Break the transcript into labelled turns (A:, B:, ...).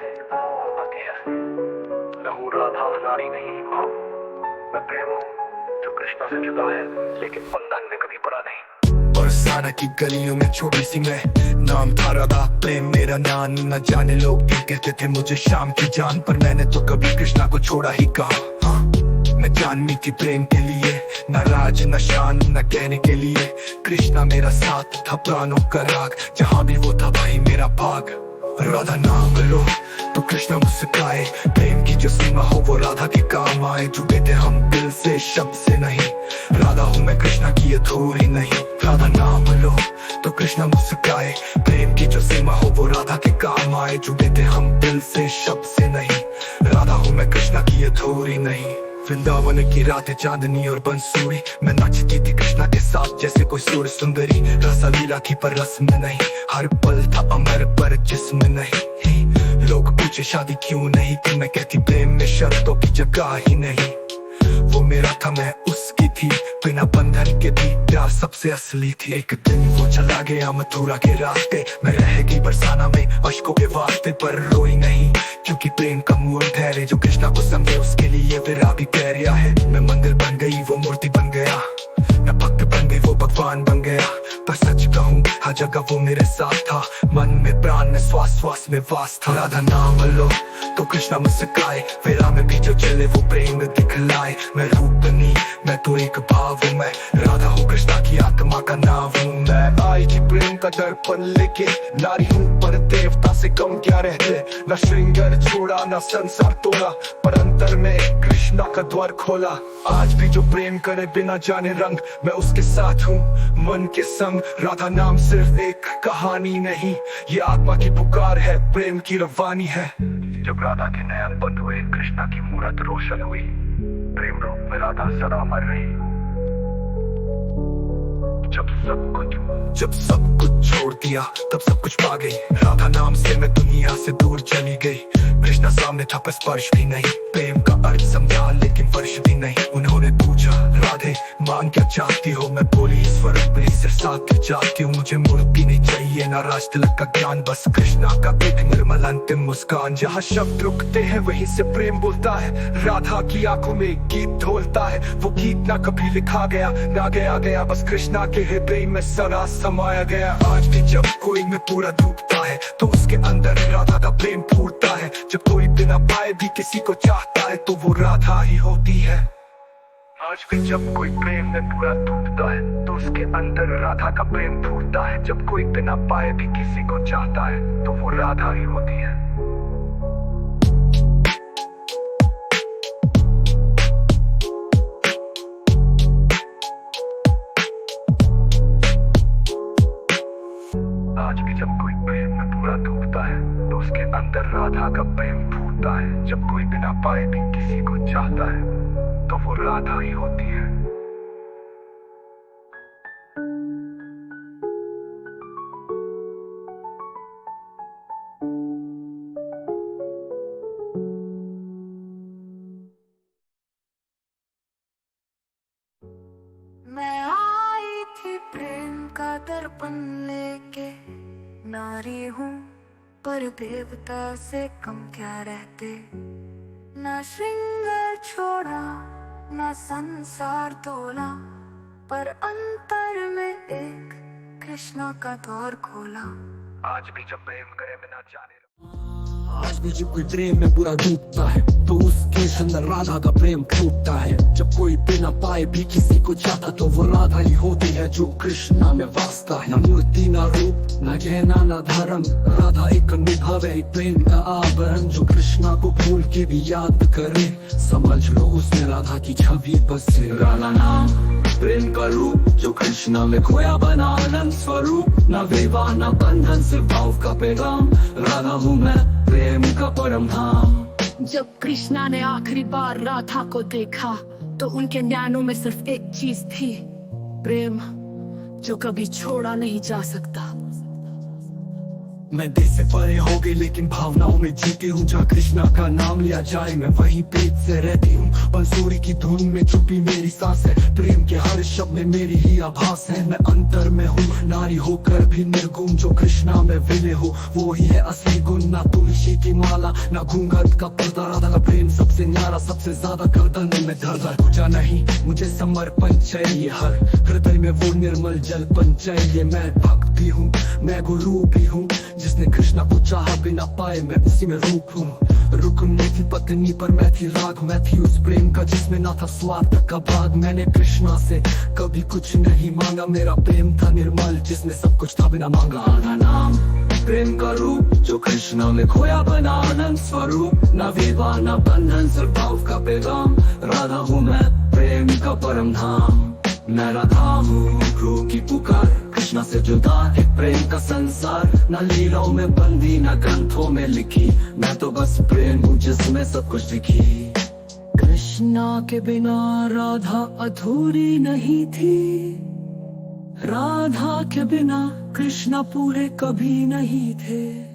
A: आती है। मैं हूँ राधा, नारी नहीं भाव। मैं प्रेम हूँ जो कृष्णा से जुदा है, लेकिन बंधन में कभी पड़ा नहीं।
B: बरसाना की गलियों में छोटी सी मैं, नाम था राधा, प्रेम मेरा नाम न जाने लोग भी कहते थे मुझे शाम की जान, पर मैंने तो कभी कृष्णा को छोड़ा ही कहा। हाँ, मैं जाननी थी प्रेम के लिए, न राज न शान न कहने के लिए। कृष्णा मेरा साथ था, प्राणों का राग, जहाँ भी वो था भाई मेरा भाग। राधा नाम लो तो कृष्णा मुस्काए, प्रेम की जो सीमा हो वो राधा के काम आए। जुड़े थे हम दिल से, शब्द से नहीं, राधा हूँ मैं कृष्णा की अधूरी नहीं। राधा नाम लो तो कृष्णा मुस्काए, प्रेम की जो सीमा हो वो राधा के काम आए। जुड़े थे हम दिल से, शब्द से नहीं, राधा हूँ मैं कृष्णा की अधूरी नहीं। वृंदावन की रातें चांदनी और बंसूरी, मैं नाचती थी कृष्णा के साथ जैसे कोई सूर सुंदरी। रसलीला थी पर रस में नहीं, हर पल था अमर पर जिस्म नहीं। लोग पूछे शादी क्यों नहीं की, मैं कहती प्रेम में शर्तों की जगह ही नहीं। वो मेरा था मैं उसकी थी, बिना बंधन के भी प्यार सबसे असली थी। एक दिन वो चला गया मथुरा के रास्ते, मैं रह गई बरसाना में अश्कों के वास्ते, पर रोई नहीं क्योंकि प्रेम का मूल ठहरे। जो कृष्णा को समझे उसके लिए विरा भी पैरिया है। मैं मंदिर बन गई वो मूर्ति बन गया, मैं भक्त बन गई वो भगवान बन गया। पर सच कहूँ हर जगह वो मेरे साथ था, मन में प्राण में श्वास श्वास में वास था। राधा नाम लो तो कृष्णा मुस्काए, वेरा में भी जो चले वो प्रेम दिखलाए। मैं रूप नहीं, मैं तो एक भाव हूँ, मैं राधा हूँ कृष्णा की आत्मा का नाम हूँ। मैं आई थी प्रेम का दर्पण लेके, नारी हूँ पर देवता से कम क्या रहते। न श्रृंगार छोड़ा न संसार तोड़ा, पर अंतर में कृष्णा का द्वार खोला। आज भी जो प्रेम करे बिना जाने रंग, मैं उसके साथ हूँ मन के संग। राधा नाम सिर्फ एक कहानी नहीं, ये आत्मा की पुकार है, प्रेम की रवानी है।
A: जब राधा के नयन बंद हुए, कृष्णा की मूरत रोशन हुई, प्रेम रूप में राधा सदा अमर रही।
B: जब सब कुछ छोड़ दिया तब सब कुछ पा गई। राधा नाम से मैं दुनिया से दूर चली गई। कृष्णा सामने था पर स्पर्श भी नहीं, प्रेम का अर्थ समझा लेकिन वर्ष भी नहीं। उन्होंने पूछा राधे मांग क्या चाहती हो, मैं बोली ईश्वर अपनी से साथ चाहती हूँ। मुझे मूर्ति नहीं चाहिए ना राज तिलक का ज्ञान, बस कृष्णा का एक निर्मल अंतिम मुस्कान। जहाँ शब्द रुकते हैं वहीं से प्रेम बोलता है, राधा की आंखों में गीत ढोलता है। वो गीत ना कभी लिखा गया ना गया गया, बस कृष्णा के हृदय में सदा समाया गया। आज भी जब कोई में पूरा डूबता है तो उसके अंदर राधा का प्रेम फूटता है। जब कोई बिना पाए भी किसी को चाहता है तो वो राधा ही होती है।
A: आज भी जब कोई प्रेम में पूरा डूबता है तो उसके अंदर राधा का प्रेम फूटता है। जब कोई बिना पाए भी किसी को चाहता है तो वो राधा ही होती है। आज भी जब कोई प्रेम में पूरा डूबता है तो उसके अंदर राधा का प्रेम फूटता है। जब कोई बिना पाए भी किसी को चाहता है तो वो राधा ही होती है।
C: मैं आई थी प्रेम का दर्पण लेके, नारी हूँ पर देवता से कम क्या रहते। ना श्रृंगार छोड़ा ना संसार तोला, पर अंतर में एक कृष्णा का द्वार खोला।
A: आज भी जब प्रेम करे बिना जाने,
D: आज भी जब कोई प्रेम में पूरा डूबता है तो उसके अंदर राधा का प्रेम फूटता है। जब कोई बिना पाए भी किसी को चाहता तो वो राधा ही होती है जो कृष्णा में वास्ता है। न मूर्ति न रूप न गहना न धर्म, राधा एक अनुभव है, प्रेम का आभरण जो कृष्णा को भूल के भी याद करे। समझ लो उसमें राधा की छवि बसे। राधा नाम प्रेम का रूप जो कृष्णा में खोया बना आनंद स्वरूप। न विवाह न बंधन सिर्फ भाव का पैगाम, राधा हूँ मैं प्रेम का परम धाम।
E: जब कृष्णा ने आखिरी बार राधा को देखा तो उनके नैनों में सिर्फ एक चीज थी, प्रेम जो कभी छोड़ा नहीं जा सकता।
B: मैं देश से परे हो गई लेकिन भावनाओं में जीती हूँ। जहाँ कृष्णा का नाम लिया जाए मैं वहीं पेट से रहती हूँ। बंसुरी की धुन में छुपी मेरी सांस है, प्रेम के हर शब्द में मेरी ही आभास है। मैं अंतर में हूँ नारी होकर भी निर्गुण, जो कृष्णा में विलय हो वो ही है असली गुण। ना तुलसी की माला ना घूंघट का पर्दा, राधा का प्रेम सबसे न्यारा सबसे ज्यादा गर्दन में दर्द। पूजा नहीं मुझे समर्पण चाहिए, हर हृदय में वो निर्मल जलपन चाहिए। मैं भक्त भी हूँ मैं गुरु भी हूँ, जिसने कृष्णा को चाहा बिना पाए मैं उसी में रूप हूँ। रुकन नहीं थी पत्नी पर मैं थी राग, मैं थी उस प्रेम का जिसमें ना था स्वार्थ का भाग। मैंने कृष्णा से कभी कुछ नहीं मांगा, मेरा प्रेम था निर्मल जिसमें सब कुछ था बिना मांगा। राधा नाम प्रेम का रूप जो कृष्णा में खोया बना आनंद स्वरूप। ना विवाह ना बंधन सिर्फ भाव का पैगाम, राधा हूँ मैं प्रेम का परम धाम। मैं राधा हूँ प्रभु की पुकार, कृष्णा से जुदा एक प्रेम का संसार। ना लीलाओं में बंदी ना ग्रंथों में लिखी, मैं तो बस प्रेम हूँ जिसमें सब कुछ लिखी। कृष्णा के बिना राधा अधूरी नहीं थी, राधा के बिना कृष्णा पूरे कभी नहीं थे।